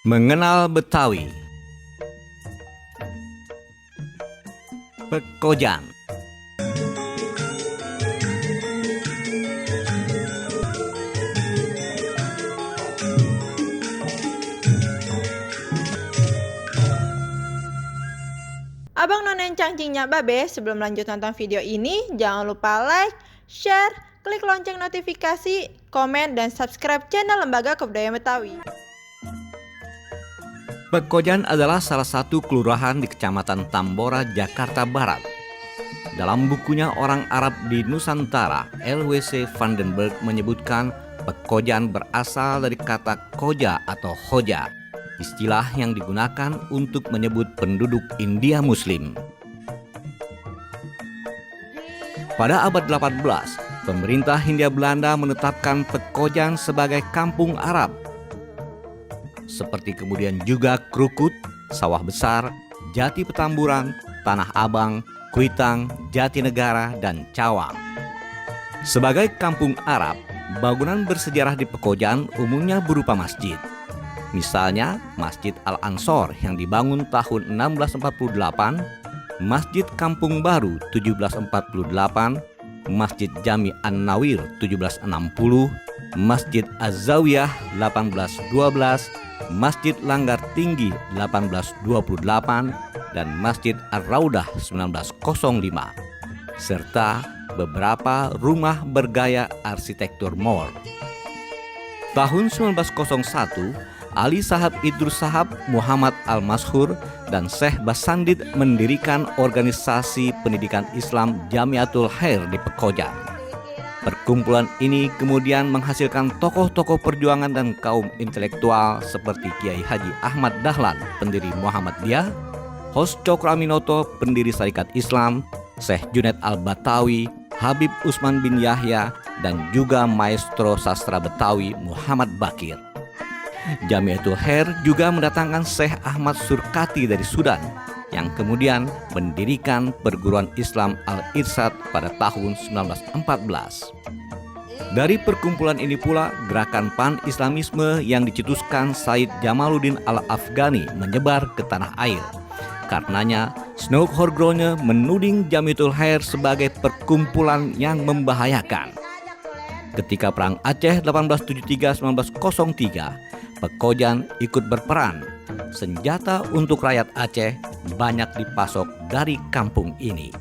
Mengenal Betawi. Pekojan. Abang None Cangcingnya Babe, sebelum lanjut nonton video ini, jangan lupa like, share, klik lonceng notifikasi, komen, dan subscribe channel Lembaga Kebudayaan Betawi. Pekojan adalah salah satu kelurahan di Kecamatan Tambora, Jakarta Barat. Dalam bukunya Orang Arab di Nusantara, LWC Vandenberg menyebutkan Pekojan berasal dari kata koja atau hoja, istilah yang digunakan untuk menyebut penduduk India Muslim. Pada abad 18, pemerintah Hindia Belanda menetapkan Pekojan sebagai kampung Arab, seperti kemudian juga Krukut, Sawah Besar, Jati Petamburan, Tanah Abang, Kuitang, Jatinegara, dan Cawang. Sebagai kampung Arab, bangunan bersejarah di Pekojan umumnya berupa masjid. Misalnya Masjid Al-Ansor yang dibangun tahun 1648, Masjid Kampung Baru 1748, Masjid Jami An-Nawir 1760, Masjid Az-Zawiyah 1812, Masjid Langgar Tinggi 1828, dan Masjid Ar-Raudah 1905, serta beberapa rumah bergaya arsitektur Moor. Tahun 1901, Ali Sahab Idrus Sahab, Muhammad Al-Mashhur, dan Syekh Basandid mendirikan organisasi pendidikan Islam Jamiatul Khair di Pekojan. Perkumpulan ini kemudian menghasilkan tokoh-tokoh perjuangan dan kaum intelektual seperti Kiai Haji Ahmad Dahlan, pendiri Muhammadiyah, Hos Cokroaminoto, pendiri Sarekat Islam, Syekh Junaid Al-Batawi, Habib Usman bin Yahya, dan juga maestro sastra Betawi Muhammad Bakir. Jamiatul Khair juga mendatangkan Syekh Ahmad Surkati dari Sudan, yang kemudian mendirikan perguruan Islam Al-Irsyad pada tahun 1914. Dari perkumpulan ini pula, gerakan pan-islamisme yang dicetuskan Said Jamaluddin Al-Afghani menyebar ke tanah air. Karenanya, Snouk Horgrone menuding Jamiatul Khair sebagai perkumpulan yang membahayakan. Ketika Perang Aceh 1873-1903, Pekojan ikut berperan. Senjata untuk rakyat Aceh banyak dipasok dari kampung ini.